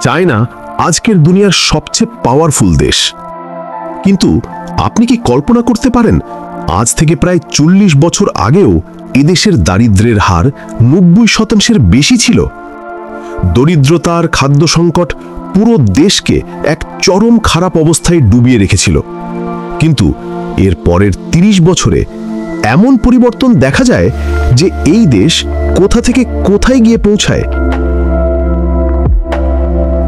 China আজকের দুনিয়ার সবচেয়ে পাওয়ারফুল দেশ, কিন্তু আপনি কি কল্পনা করতে পারেন আজ থেকে প্রায় 40 বছর আগেও এদেশের দারিদ্র্যের হার 90% বেশি ছিল। দরিদ্রতার খাদ্য সংকট পুরো দেশকে এক চরম খারাপ অবস্থায় ডুবিয়ে রেখেছিল, কিন্তু এর পরের 30 বছরে এমন পরিবর্তন দেখা যায় যে এই দেশ কোথা থেকে কোথায় গিয়ে পৌঁছায়।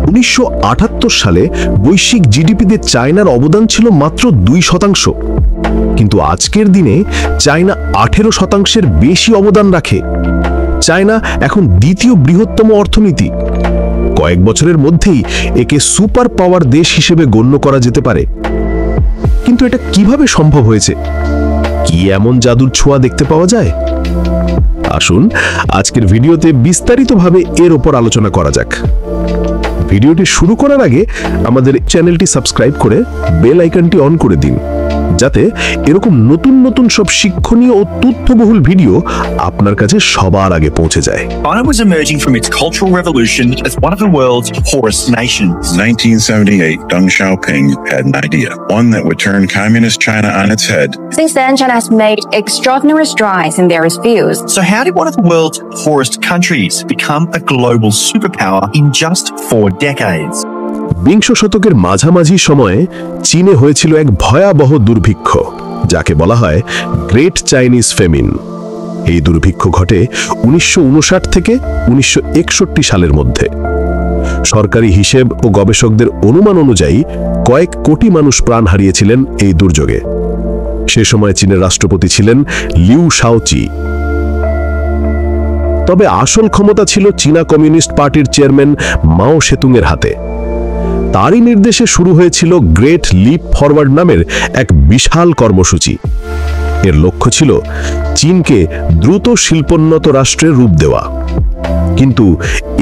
1978 সালে বৈশ্বিক জিডিপিতে চায়নার অবদান ছিল মাত্র 2%, কিন্তু আজকের দিনে চায়না 18% বেশি অবদান রাখে। চায়না এখন দ্বিতীয় বৃহত্তম অর্থনীতি। কয়েক বছরের মধ্যেই একে সুপার পাওয়ার দেশ হিসেবে গণ্য করা যেতে পারে। কিন্তু এটা কিভাবে সম্ভব হয়েছে? কি এমন জাদুর ছোঁয়া দেখতে পাওয়া যায়? আসুন আজকের ভিডিওতে বিস্তারিতভাবে এর উপর আলোচনা করা যাক। ভিডিওটি শুরু করার আগে আমাদের চ্যানেলটি সাবস্ক্রাইব করে বেল আইকনটি অন করে দিন, যাতে এরকম নতুন নতুন সব শিক্ষণীয় ও তথ্যবহুল ভিডিও আপনার কাছে সবার আগে পৌঁছে যায়। China was emerging from its cultural revolution as one of the world's poorest nations. In 1978, Deng Xiaoping had an idea, one that would turn communist China on its head. Since then, China has made extraordinary strides in various fields. So how did one of the world's poorest countries become a global superpower in just 4 decades? বিংশ শতকের মাঝামাঝি সময়ে চীনে হয়েছিল এক ভয়াবহ দুর্ভিক্ষ, যাকে বলা হয় গ্রেট চাইনিজ ফেমিন। এই দুর্ভিক্ষ ঘটে 1959 থেকে 1961 সালের মধ্যে। সরকারি হিসেব ও গবেষকদের অনুমান অনুযায়ী কয়েক কোটি মানুষ প্রাণ হারিয়েছিলেন এই দুর্যোগে। সে সময় চীনের রাষ্ট্রপতি ছিলেন লিউ শাওচি। তবে আসল ক্ষমতা ছিল চীনা কমিউনিস্ট পার্টির চেয়ারম্যান মাও সেতুংয়ের হাতে। তারই নির্দেশে শুরু হয়েছিল গ্রেট লিপ ফরওয়ার্ড নামের এক বিশাল কর্মসূচি। এর লক্ষ্য ছিল চীনকে দ্রুত শিল্পোন্নত রাষ্ট্রের রূপ দেওয়া। কিন্তু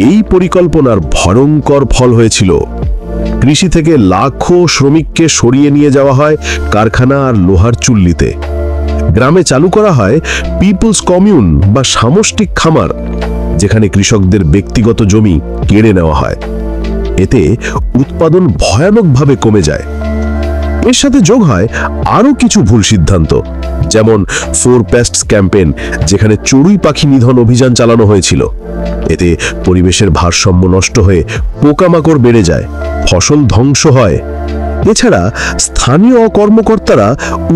এই পরিকল্পনার ভয়ঙ্কর ফল হয়েছিল। কৃষি থেকে লাখো শ্রমিককে সরিয়ে নিয়ে যাওয়া হয় কারখানা আর লোহার চুল্লিতে। গ্রামে চালু করা হয় পিপলস কমিউন বা সামষ্টিক খামার, যেখানে কৃষকদের ব্যক্তিগত জমি কেড়ে নেওয়া হয়। এতে উৎপাদন ভয়ানকভাবে কমে যায়। এর সাথে যোগ হয় আরও কিছু ভুল সিদ্ধান্ত, যেমন 4 পেস্টস ক্যাম্পেইন, যেখানে চড়ুই পাখি নিধন অভিযান চালানো হয়েছিল। এতে পরিবেশের ভারসাম্য নষ্ট হয়ে পোকামাকড় বেড়ে যায়, ফসল ধ্বংস হয়। এছাড়া স্থানীয় কর্মকর্তারা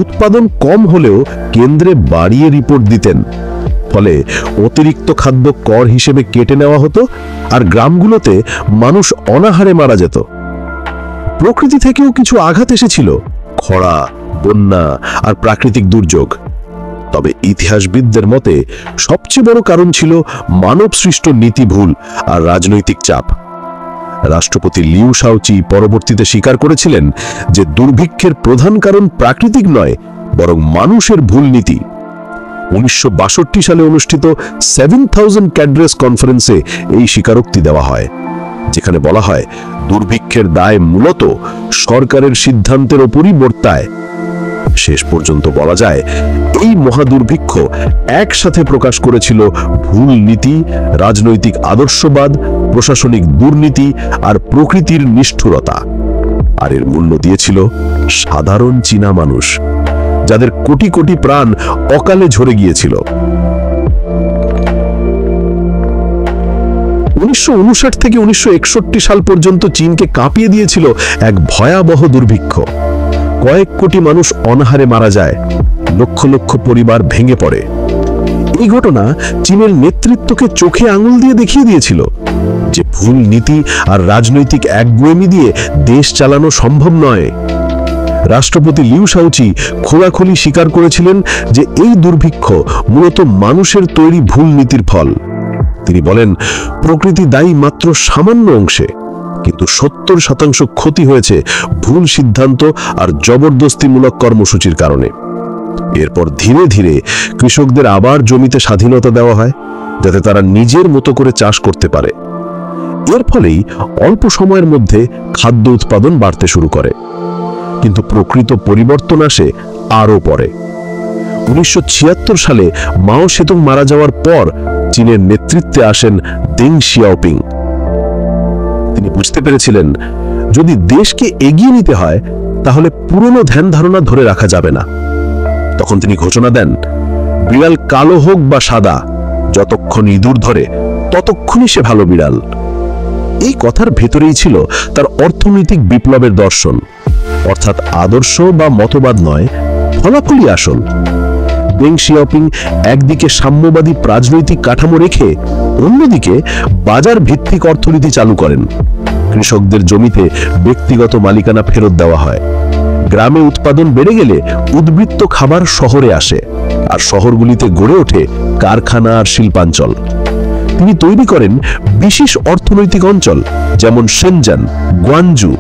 উৎপাদন কম হলেও কেন্দ্রে বাড়িয়ে রিপোর্ট দিতেন, ফলে অতিরিক্ত খাদ্য কর হিসেবে কেটে নেওয়া হতো আর গ্রামগুলোতে মানুষ অনাহারে মারা যেত। প্রকৃতি থেকেও কিছু আঘাত এসেছিল, খরা, বন্যা আর প্রাকৃতিক দুর্যোগ। তবে ইতিহাসবিদদের মতে সবচেয়ে বড় কারণ ছিল মানব সৃষ্ট নীতি ভুল আর রাজনৈতিক চাপ। রাষ্ট্রপতি লিউ শাওচি পরবর্তীতে স্বীকার করেছিলেন যে দুর্ভিক্ষের প্রধান কারণ প্রাকৃতিক নয়, বরং মানুষের ভুল নীতি। 1962 সালে অনুষ্ঠিত 7000 ক্যাড্রেস কনফারেন্সে এই স্বীকারোক্তি দেওয়া হয়, যেখানে বলা হয় দুর্ভিক্ষের দায় মূলত সরকারের সিদ্ধান্তের ওপরই বর্তায়। শেষ পর্যন্ত বলা যায় এই মহাদুর্ভিক্ষ একসাথে প্রকাশ করেছিল ভুল নীতি, রাজনৈতিক আদর্শবাদ, প্রশাসনিক দুর্নীতি আর প্রকৃতির নিষ্ঠুরতা। আর এর মূল্য দিয়েছিল সাধারণ চীনা মানুষ, যাদের কোটি কোটি প্রাণ অকালে ঝরে গিয়েছিল। 1959 থেকে 1961 সাল পর্যন্ত চীনকে কাঁপিয়ে দিয়েছিল এক ভয়াবহ দুর্ভিক্ষ। কয়েক কোটি মানুষ অনাহারে মারা যায়, লক্ষ লক্ষ পরিবার ভেঙে পড়ে। এই ঘটনা চীনের নেতৃত্বকে চোখে আঙুল দিয়ে দেখিয়ে দিয়েছিল যে ভুল নীতি আর রাজনৈতিক একগুঁয়েমি দিয়ে দেশ চালানো সম্ভব নয়। রাষ্ট্রপতি লিউ শাওচি খোলাখুলি স্বীকার করেছিলেন যে এই দুর্ভিক্ষ মূলত মানুষের তৈরি ভুল নীতির ফল। তিনি বলেন, প্রকৃতি দায়ী মাত্র সামান্য অংশে, কিন্তু 70% ক্ষতি হয়েছে ভুল সিদ্ধান্ত আর জবরদস্তিমূলক কর্মসূচির কারণে। এরপর ধীরে ধীরে কৃষকদের আবার জমিতে স্বাধীনতা দেওয়া হয়, যাতে তারা নিজের মতো করে চাষ করতে পারে। এর ফলেই অল্প সময়ের মধ্যে খাদ্য উৎপাদন বাড়তে শুরু করে। কিন্তু প্রকৃত পরিবর্তন আসে আরও পরে। 1976 সালে মাও সেতুং মারা যাওয়ার পর চীনের নেতৃত্বে আসেন দেং শিয়াওপিং। তিনি বুঝতে পেরেছিলেন যদি দেশকে এগিয়ে নিতে হয় তাহলে পুরনো ধ্যান ধারণা ধরে রাখা যাবে না। তখন তিনি ঘোষণা দেন, বিড়াল কালো হোক বা সাদা, যতক্ষণ ইঁদুর ধরে ততক্ষণই সে ভালো বিড়াল। এই কথার ভেতরেই ছিল তার অর্থনৈতিক বিপ্লবের দর্শন, অর্থাৎ আদর্শ বা মতবাদ নয়, ফলাফলই আসল। দেং শিয়াওপিং একদিকে সাম্যবাদী রাজনৈতিক কাঠামো রেখে অন্যদিকে বাজার ভিত্তিক অর্থনীতি চালু করেন। কৃষকদের জমিতে ব্যক্তিগত মালিকানা ফেরত দেওয়া হয়। গ্রামে উৎপাদন বেড়ে গেলে উদ্বৃত্ত খাবার শহরে আসে, আর শহরগুলিতে গড়ে ওঠে কারখানা আর শিল্পাঞ্চল। তিনি তৈরি করেন বিশেষ অর্থনৈতিক অঞ্চল, যেমন শেনজান, গুয়ানজু,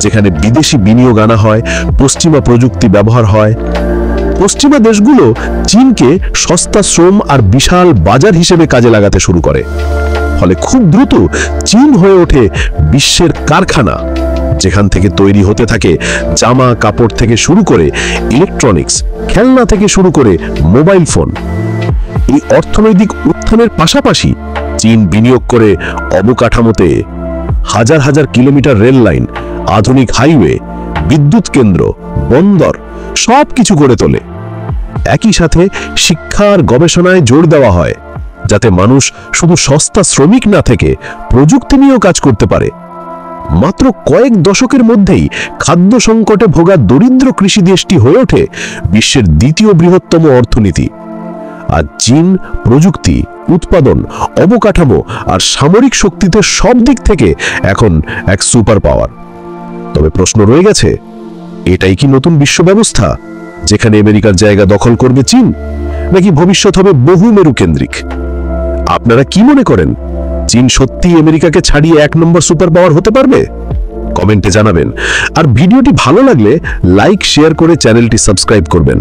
যেখানে বিদেশি বিনিয়োগ আনা হয়, পশ্চিমা প্রযুক্তি ব্যবহার হয়। পশ্চিমা দেশগুলো চীনকে সস্তা শ্রম আর বিশাল বাজার হিসেবে কাজে লাগাতে শুরু করে। ফলে খুব দ্রুত চীন হয়ে ওঠে বিশ্বের কারখানা, যেখান থেকে তৈরি হতে থাকে জামা কাপড় থেকে শুরু করে ইলেকট্রনিক্স, খেলনা থেকে শুরু করে মোবাইল ফোন। এই অর্থনৈতিক উত্থানের পাশাপাশি চীন বিনিয়োগ করে অবকাঠামোতে হাজার হাজার কিলোমিটার রেল লাইন, আধুনিক হাইওয়ে, বিদ্যুৎ কেন্দ্র, বন্দর সবকিছু গড়ে তোলে। একই সাথে শিক্ষা আর গবেষণায় জোর দেওয়া হয়, যাতে মানুষ শুধু সস্তা শ্রমিক না থেকে প্রযুক্তি নিয়েও কাজ করতে পারে। মাত্র কয়েক দশকের মধ্যেই খাদ্য সংকটে ভোগা দরিদ্র কৃষি দেশটি হয়ে ওঠে বিশ্বের দ্বিতীয় বৃহত্তম অর্থনীতি। আর চীন প্রযুক্তি, উৎপাদন, অবকাঠামো আর সামরিক শক্তিতে সব দিক থেকে এখন এক সুপার পাওয়ার। তবে প্রশ্ন রয়ে গেছে, এটাই কি নতুন বিশ্ব ব্যবস্থা, যেখানে আমেরিকার জায়গা দখল করবে চীন, নাকি ভবিষ্যৎ হবে বহুমেরু কেন্দ্রিক? আপনারা কি মনে করেন, চীন সত্যি আমেরিকাকে ছাড়িয়ে 1 নম্বর সুপার পাওয়ার হতে পারবে? কমেন্টে জানাবেন। আর ভিডিওটি ভালো লাগলে লাইক, শেয়ার করে চ্যানেলটি সাবস্ক্রাইব করবেন।